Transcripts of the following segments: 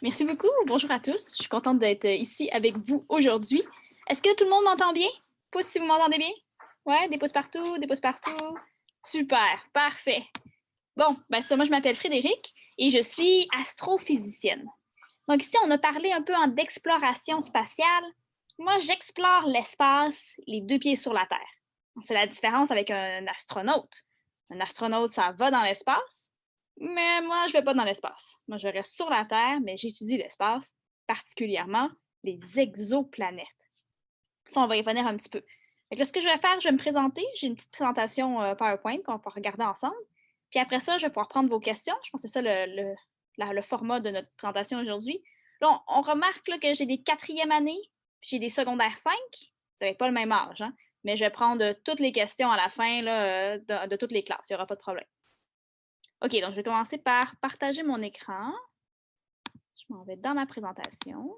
Merci beaucoup. Bonjour à tous. Je suis contente d'être ici avec vous aujourd'hui. Est-ce que tout le monde m'entend bien? Pouce si vous m'entendez bien? Ouais, des pouces partout, des pouces partout. Super, parfait. Bon, ben ça, moi je m'appelle Frédéric et je suis astrophysicienne. Donc ici, on a parlé un peu d'exploration spatiale. Moi, j'explore l'espace, les deux pieds sur la Terre. C'est la différence avec un astronaute. Un astronaute, ça va dans l'espace, mais moi, je ne vais pas dans l'espace. Moi, je reste sur la Terre, mais j'étudie l'espace, particulièrement les exoplanètes. Ça, on va y revenir un petit peu. Fait que là, ce que je vais faire, je vais me présenter. J'ai une petite présentation PowerPoint qu'on va regarder ensemble. Puis après ça, je vais pouvoir prendre vos questions. Je pense que c'est ça le format de notre présentation aujourd'hui. Là, on remarque là, que j'ai des quatrièmes années, puis j'ai des secondaires 5. Vous n'avez pas le même âge, hein? Mais je vais prendre toutes les questions à la fin là, de toutes les classes. Il n'y aura pas de problème. OK, donc je vais commencer par partager mon écran. Je m'en vais dans ma présentation.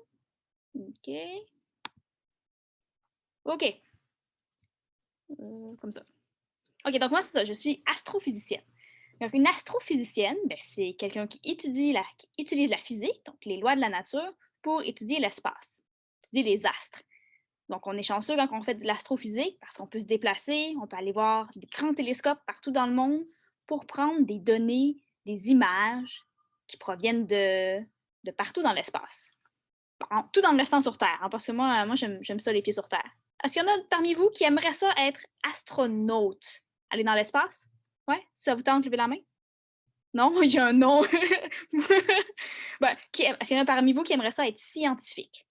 OK. OK. Comme ça. OK, donc moi, c'est ça. Je suis astrophysicienne. Donc, une astrophysicienne, ben, c'est quelqu'un qui utilise la physique, donc les lois de la nature, pour étudier l'espace, étudier les astres. Donc, on est chanceux quand on fait de l'astrophysique parce qu'on peut se déplacer, on peut aller voir des grands télescopes partout dans le monde pour prendre des données, des images qui proviennent de partout dans l'espace. Tout en me restant sur Terre, hein, parce que moi j'aime ça les pieds sur Terre. Est-ce qu'il y en a parmi vous qui aimeraient ça être astronaute? Aller dans l'espace? Ouais? Si ça vous tente, levez la main. Non? Il y a un non. Ben, est-ce qu'il y en a parmi vous qui aimeraient ça être scientifique?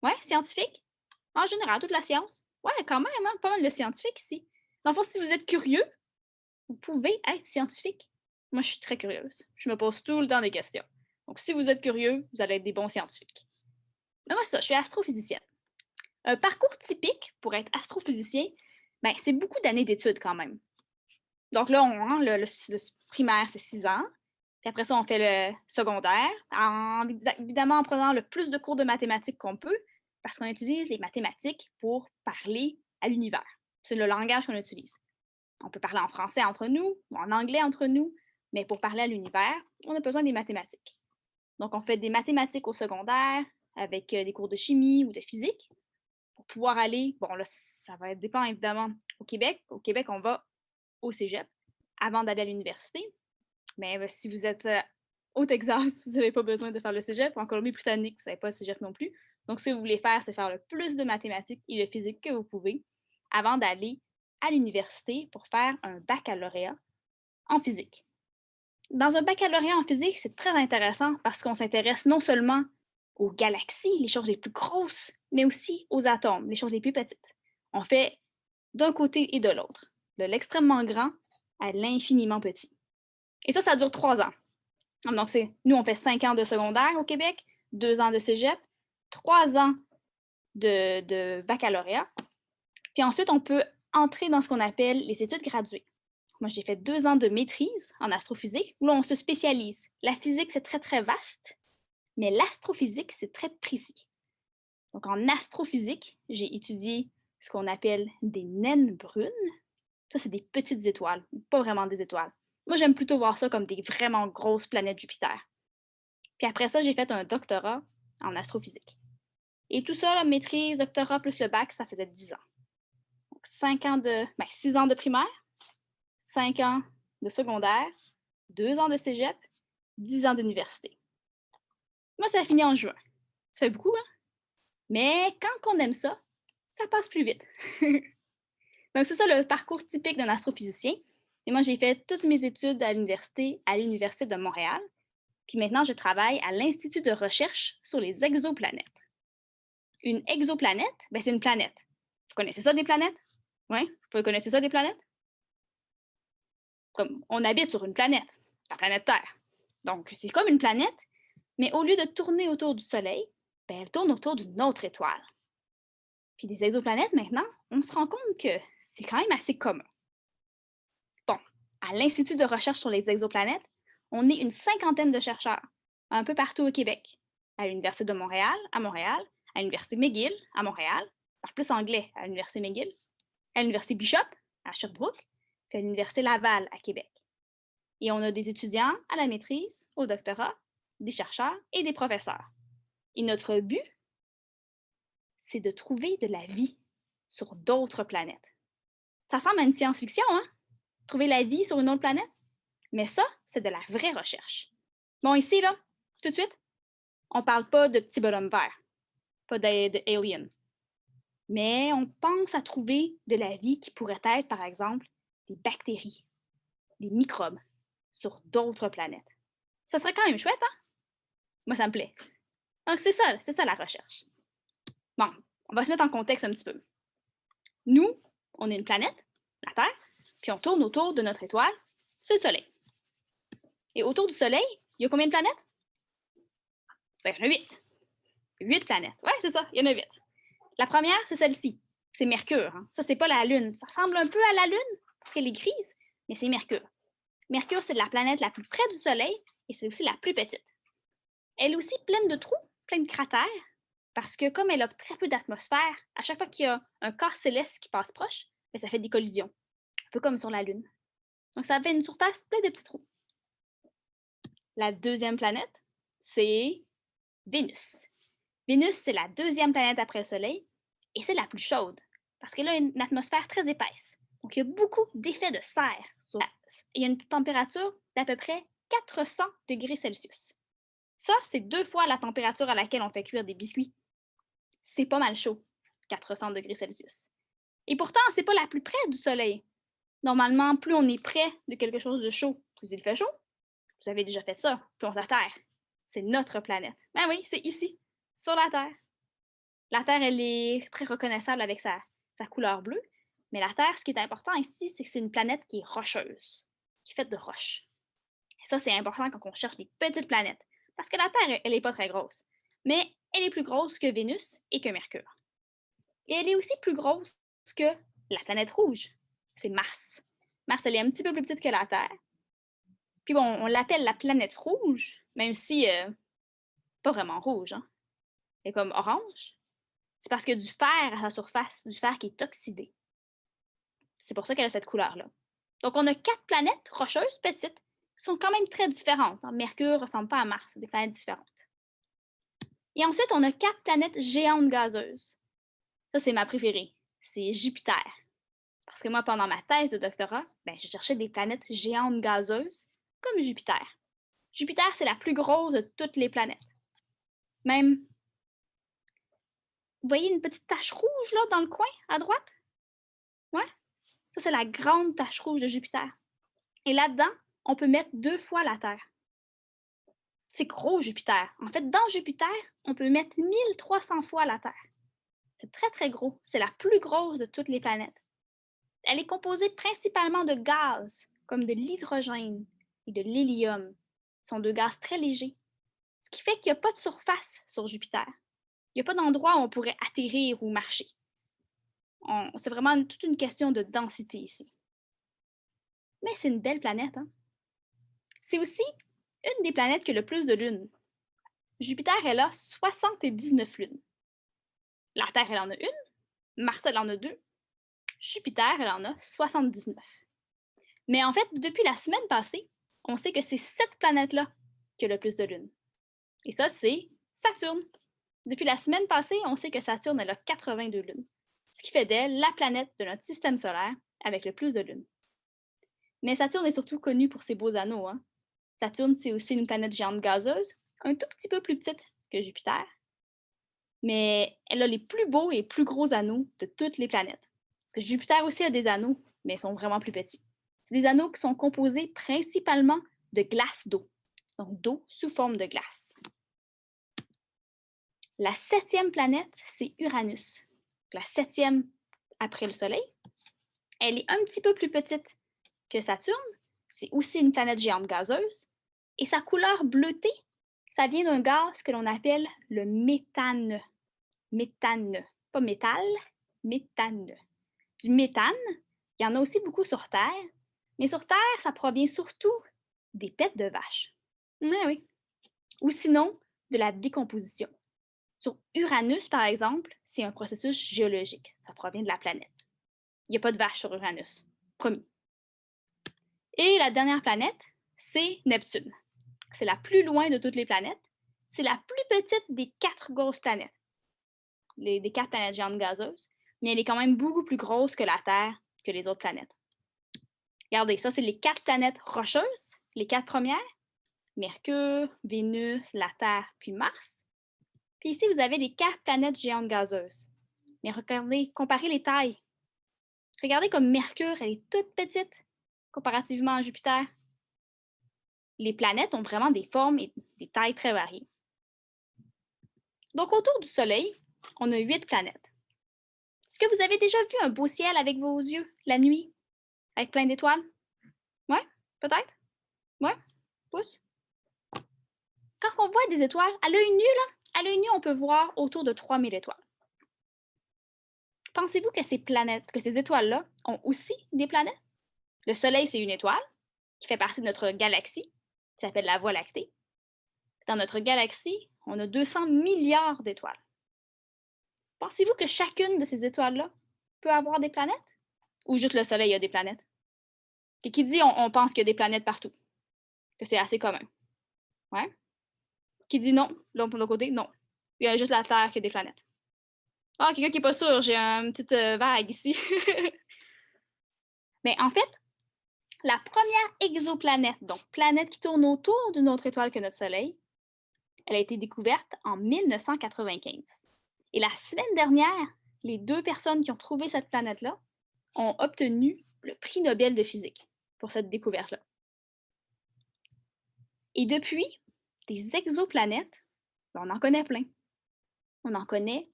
Ouais? Scientifique? En général, toute la science? Ouais, quand même, hein, pas mal de scientifiques ici. Dans le fond, si vous êtes curieux, vous pouvez être scientifique. Moi, je suis très curieuse. Je me pose tout le temps des questions. Donc, si vous êtes curieux, vous allez être des bons scientifiques. Mais moi, ça, je suis astrophysicienne. Un parcours typique pour être astrophysicien, ben, c'est beaucoup d'années d'études quand même. Donc là, le primaire, c'est 6 ans. Puis après ça, on fait le secondaire, évidemment en prenant le plus de cours de mathématiques qu'on peut, parce qu'on utilise les mathématiques pour parler à l'univers. C'est le langage qu'on utilise. On peut parler en français entre nous, ou en anglais entre nous, mais pour parler à l'univers, on a besoin des mathématiques. Donc, on fait des mathématiques au secondaire avec des cours de chimie ou de physique pour pouvoir aller, bon là, ça va dépendre évidemment au Québec. Au Québec, on va au cégep avant d'aller à l'université. Mais si vous êtes au Texas, vous n'avez pas besoin de faire le cégep. En Colombie-Britannique, vous n'avez pas le cégep non plus. Donc, ce que vous voulez faire, c'est faire le plus de mathématiques et de physique que vous pouvez avant d'aller à l'université pour faire un baccalauréat en physique. Dans un baccalauréat en physique, c'est très intéressant parce qu'on s'intéresse non seulement aux galaxies, les choses les plus grosses, mais aussi aux atomes, les choses les plus petites. On fait d'un côté et de l'autre, de l'extrêmement grand à l'infiniment petit. Et ça dure 3 ans. Donc, nous, on fait 5 ans de secondaire au Québec, 2 ans de cégep, 3 ans de baccalauréat. Puis ensuite, on peut entrer dans ce qu'on appelle les études graduées. Moi, j'ai fait 2 ans de maîtrise en astrophysique, où là, on se spécialise. La physique, c'est très, très vaste, mais l'astrophysique, c'est très précis. Donc, en astrophysique, j'ai étudié ce qu'on appelle des naines brunes. Ça, c'est des petites étoiles, pas vraiment des étoiles. Moi, j'aime plutôt voir ça comme des vraiment grosses planètes Jupiter. Puis après ça, j'ai fait un doctorat en astrophysique. Et tout ça, la maîtrise, doctorat plus le bac, ça faisait 10 ans. Donc, 6 ans de primaire, 5 ans de secondaire, 2 ans de cégep, 10 ans d'université. Moi, ça a fini en juin. Ça fait beaucoup, hein? Mais quand on aime ça, ça passe plus vite. Donc, c'est ça le parcours typique d'un astrophysicien. Et moi, j'ai fait toutes mes études à l'Université de Montréal. Puis maintenant, je travaille à l'Institut de recherche sur les exoplanètes. Une exoplanète, ben, c'est une planète. Vous connaissez ça des planètes? Oui? Vous connaissez ça des planètes? Comme on habite sur une planète, la planète Terre. Donc, c'est comme une planète, mais au lieu de tourner autour du Soleil, ben, elle tourne autour d'une autre étoile. Puis des exoplanètes, maintenant, on se rend compte que c'est quand même assez commun. Bon, à l'Institut de recherche sur les exoplanètes, on est une cinquantaine de chercheurs, un peu partout au Québec, à l'Université de Montréal, à l'Université McGill, à Montréal, je parle plus anglais à l'Université McGill, à l'Université Bishop, à Sherbrooke, puis à l'Université Laval, à Québec. Et on a des étudiants à la maîtrise, au doctorat, des chercheurs et des professeurs. Et notre but, c'est de trouver de la vie sur d'autres planètes. Ça ressemble à une science-fiction, hein? Trouver la vie sur une autre planète? Mais ça, c'est de la vraie recherche. Bon, ici, là, tout de suite, on parle pas de petits bonhommes verts, pas d'aliens. Mais on pense à trouver de la vie qui pourrait être, par exemple, des bactéries, des microbes sur d'autres planètes. Ça serait quand même chouette, hein? Moi, ça me plaît. Donc, c'est ça la recherche. Bon, on va se mettre en contexte un petit peu. Nous, on est une planète, la Terre, puis on tourne autour de notre étoile, c'est le Soleil. Et autour du Soleil, il y a combien de planètes? Ben, il y en a 8. 8 planètes. Ouais, c'est ça, il y en a 8. La première, c'est celle-ci. C'est Mercure. Hein. Ça, c'est pas la Lune. Ça ressemble un peu à la Lune, parce qu'elle est grise, mais c'est Mercure. Mercure, c'est la planète la plus près du Soleil, et c'est aussi la plus petite. Elle est aussi pleine de trous, pleine de cratères, parce que comme elle a très peu d'atmosphère, à chaque fois qu'il y a un corps céleste qui passe proche, bien, ça fait des collisions, un peu comme sur la Lune. Donc, ça fait une surface pleine de petits trous. La deuxième planète, c'est Vénus. Vénus, c'est la deuxième planète après le Soleil, et c'est la plus chaude, parce qu'elle a une atmosphère très épaisse. Donc, il y a beaucoup d'effets de serre. Il y a une température d'à peu près 400 degrés Celsius. Ça, c'est 2 fois la température à laquelle on fait cuire des biscuits. C'est pas mal chaud, 400 degrés Celsius. Et pourtant, c'est pas la plus près du Soleil. Normalement, plus on est près de quelque chose de chaud, plus il fait chaud. Vous avez déjà fait ça, plus on sur la Terre. C'est notre planète. Ben oui, c'est ici, sur la Terre. La Terre, elle est très reconnaissable avec sa couleur bleue. Mais la Terre, ce qui est important ici, c'est que c'est une planète qui est rocheuse, qui est faite de roches. Et ça, c'est important quand on cherche des petites planètes. Parce que la Terre, elle n'est pas très grosse. Mais elle est plus grosse que Vénus et que Mercure. Et elle est aussi plus grosse que la planète rouge. C'est Mars. Mars, elle est un petit peu plus petite que la Terre. Puis bon, on l'appelle la planète rouge, même si pas vraiment rouge. Hein. Elle est comme orange. C'est parce qu'il y a du fer à sa surface, du fer qui est oxydé. C'est pour ça qu'elle a cette couleur-là. Donc, on a 4 planètes rocheuses, petites, qui sont quand même très différentes. Mercure ne ressemble pas à Mars, c'est des planètes différentes. Et ensuite, on a 4 planètes géantes gazeuses. Ça, c'est ma préférée. C'est Jupiter. Parce que moi, pendant ma thèse de doctorat, je cherchais des planètes géantes gazeuses comme Jupiter. Jupiter, c'est la plus grosse de toutes les planètes. Même, vous voyez une petite tache rouge là dans le coin, à droite? Ouais? Ça, c'est la grande tache rouge de Jupiter. Et là-dedans, on peut mettre 2 fois la Terre. C'est gros, Jupiter. En fait, dans Jupiter, on peut mettre 1300 fois la Terre. C'est très, très gros. C'est la plus grosse de toutes les planètes. Elle est composée principalement de gaz, comme de l'hydrogène et de l'hélium. Ce sont 2 gaz très légers. Ce qui fait qu'il n'y a pas de surface sur Jupiter. Il n'y a pas d'endroit où on pourrait atterrir ou marcher. C'est vraiment toute une question de densité ici. Mais c'est une belle planète, hein? C'est aussi une des planètes qui a le plus de lunes. Jupiter, elle a 79 lunes. La Terre, elle en a une. Mars, elle en a 2. Jupiter, elle en a 79. Mais en fait, depuis la semaine passée, on sait que c'est cette planète-là qui a le plus de lunes. Et ça, c'est Saturne. Depuis la semaine passée, on sait que Saturne, elle a 82 lunes. Ce qui fait d'elle la planète de notre système solaire avec le plus de lunes. Mais Saturne est surtout connue pour ses beaux anneaux. Hein? Saturne, c'est aussi une planète géante gazeuse, un tout petit peu plus petite que Jupiter. Mais elle a les plus beaux et plus gros anneaux de toutes les planètes. Parce que Jupiter aussi a des anneaux, mais ils sont vraiment plus petits. C'est des anneaux qui sont composés principalement de glace d'eau. Donc d'eau sous forme de glace. La 7e planète, c'est Uranus. La 7e après le Soleil. Elle est un petit peu plus petite que Saturne. C'est aussi une planète géante gazeuse. Et sa couleur bleutée, ça vient d'un gaz que l'on appelle le méthane. Méthane. Pas métal, méthane. Du méthane, il y en a aussi beaucoup sur Terre. Mais sur Terre, ça provient surtout des pets de vache. Oui. Ou sinon, de la décomposition. Sur Uranus, par exemple, c'est un processus géologique. Ça provient de la planète. Il n'y a pas de vache sur Uranus. Promis. Et la dernière planète, c'est Neptune. C'est la plus loin de toutes les planètes. C'est la plus petite des 4 grosses planètes, des 4 planètes géantes gazeuses, mais elle est quand même beaucoup plus grosse que la Terre, que les autres planètes. Regardez, ça, c'est les 4 planètes rocheuses, les 4 premières. Mercure, Vénus, la Terre, puis Mars. Puis ici, vous avez les 4 planètes géantes gazeuses. Mais regardez, comparez les tailles. Regardez comme Mercure, elle est toute petite comparativement à Jupiter. Les planètes ont vraiment des formes et des tailles très variées. Donc, autour du Soleil, on a 8 planètes. Est-ce que vous avez déjà vu un beau ciel avec vos yeux, la nuit, avec plein d'étoiles? Ouais, peut-être? Ouais, pouce. Quand on voit des étoiles, à l'œil nu, à l'œil nu, on peut voir autour de 3000 étoiles. Pensez-vous que ces étoiles-là ont aussi des planètes? Le Soleil, c'est une étoile qui fait partie de notre galaxie, qui s'appelle la Voie lactée. Dans notre galaxie, on a 200 milliards d'étoiles. Pensez-vous que chacune de ces étoiles-là peut avoir des planètes? Ou juste le Soleil a des planètes? Et qui dit on pense qu'il y a des planètes partout? Que c'est assez commun. Ouais? Qui dit non? Là, pour l'autre côté, non. Il y a juste la Terre qui a des planètes. Ah, quelqu'un qui n'est pas sûr, j'ai une petite vague ici. Mais en fait, la première exoplanète, donc planète qui tourne autour d'une autre étoile que notre Soleil, elle a été découverte en 1995. Et la semaine dernière, les 2 personnes qui ont trouvé cette planète-là ont obtenu le prix Nobel de physique pour cette découverte-là. Et depuis, des exoplanètes, on en connaît plein. On en connaît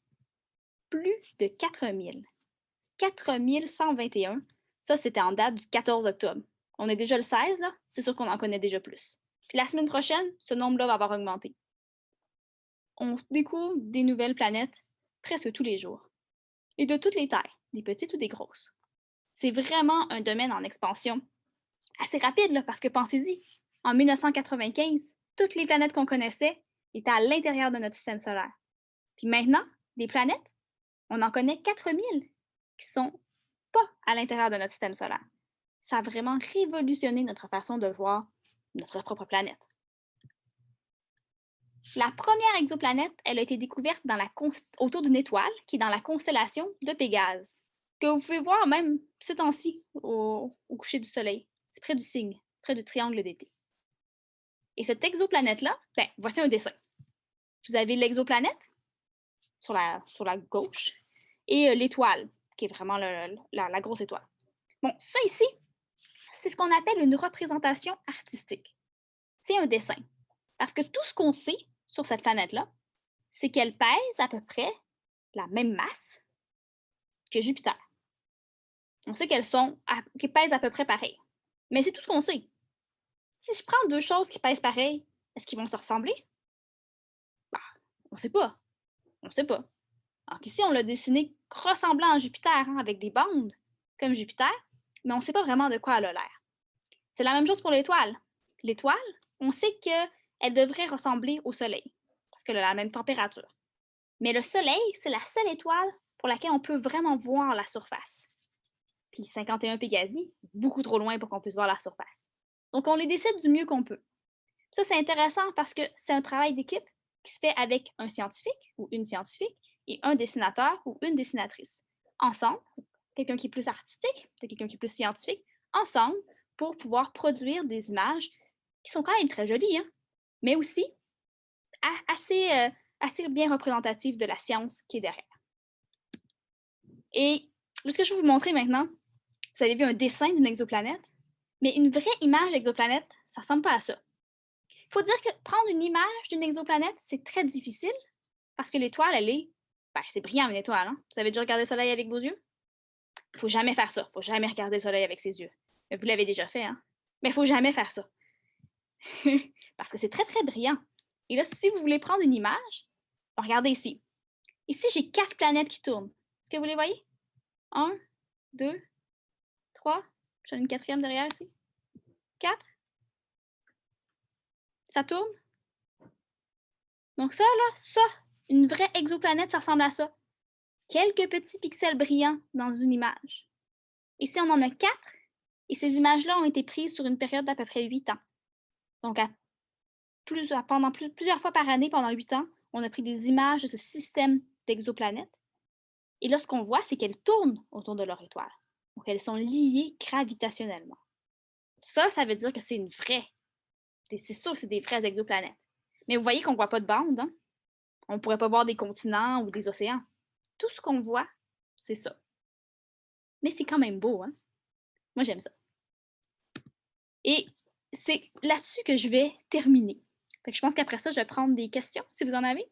plus de 4000. 4121. Ça, c'était en date du 14 octobre. On est déjà le 16, là. C'est sûr qu'on en connaît déjà plus. Puis la semaine prochaine, ce nombre-là va avoir augmenté. On découvre des nouvelles planètes presque tous les jours. Et de toutes les tailles, des petites ou des grosses. C'est vraiment un domaine en expansion assez rapide, là, parce que pensez-y, en 1995, toutes les planètes qu'on connaissait étaient à l'intérieur de notre système solaire. Puis maintenant, des planètes, on en connaît 4000 qui sont pas à l'intérieur de notre système solaire. Ça a vraiment révolutionné notre façon de voir notre propre planète. La première exoplanète, elle a été découverte autour d'une étoile qui est dans la constellation de Pégase, que vous pouvez voir même ces temps-ci au coucher du soleil. C'est près du cygne, près du triangle d'été. Et cette exoplanète-là, voici un dessin. Vous avez l'exoplanète sur la gauche et l'étoile, qui est vraiment la grosse étoile. Bon, ça ici, c'est ce qu'on appelle une représentation artistique. C'est un dessin. Parce que tout ce qu'on sait sur cette planète-là, c'est qu'elle pèse à peu près la même masse que Jupiter. On sait qu'elles pèsent à peu près pareil. Mais c'est tout ce qu'on sait. Si je prends 2 choses qui pèsent pareil, est-ce qu'ils vont se ressembler? Bah, on ne sait pas. On ne sait pas. Alors qu'ici, on l'a dessiné ressemblant à Jupiter, avec des bandes, comme Jupiter, mais on ne sait pas vraiment de quoi elle a l'air. C'est la même chose pour l'étoile. L'étoile, on sait qu'elle devrait ressembler au Soleil, parce qu'elle a la même température. Mais le Soleil, c'est la seule étoile pour laquelle on peut vraiment voir la surface. Puis 51 Pégasi, beaucoup trop loin pour qu'on puisse voir la surface. Donc, on les décide du mieux qu'on peut. Ça, c'est intéressant parce que c'est un travail d'équipe qui se fait avec un scientifique ou une scientifique et un dessinateur ou une dessinatrice. Ensemble, quelqu'un qui est plus artistique, quelqu'un qui est plus scientifique, ensemble pour pouvoir produire des images qui sont quand même très jolies, hein? Mais aussi assez bien représentatives de la science qui est derrière. Et ce que je vais vous montrer maintenant, vous avez vu un dessin d'une exoplanète, mais une vraie image d'exoplanète, ça ne ressemble pas à ça. Il faut dire que prendre une image d'une exoplanète, c'est très difficile parce que l'étoile, c'est brillant une étoile. Hein? Vous avez déjà regardé le soleil avec vos yeux? Il ne faut jamais faire ça. Il ne faut jamais regarder le soleil avec ses yeux. Mais vous l'avez déjà fait, hein? Mais il ne faut jamais faire ça. Parce que c'est très, très brillant. Et là, si vous voulez prendre une image, regardez ici. Ici, j'ai 4 planètes qui tournent. Est-ce que vous les voyez? 1, 2, 3. J'en ai une 4e derrière ici. 4. Ça tourne? Donc ça, une vraie exoplanète, ça ressemble à ça. Quelques petits pixels brillants dans une image. Ici, on en a 4, et ces images-là ont été prises sur une période d'à peu près 8 ans. Donc, plusieurs fois par année, pendant 8 ans, on a pris des images de ce système d'exoplanètes. Et là, ce qu'on voit, c'est qu'elles tournent autour de leur étoile. Donc, elles sont liées gravitationnellement. Ça veut dire que c'est une vraie. C'est sûr que c'est des vraies exoplanètes. Mais vous voyez qu'on ne voit pas de bande. Hein? On ne pourrait pas voir des continents ou des océans. Tout ce qu'on voit, c'est ça. Mais c'est quand même beau, hein? Moi, j'aime ça. Et c'est là-dessus que je vais terminer. Fait que je pense qu'après ça, je vais prendre des questions, si vous en avez.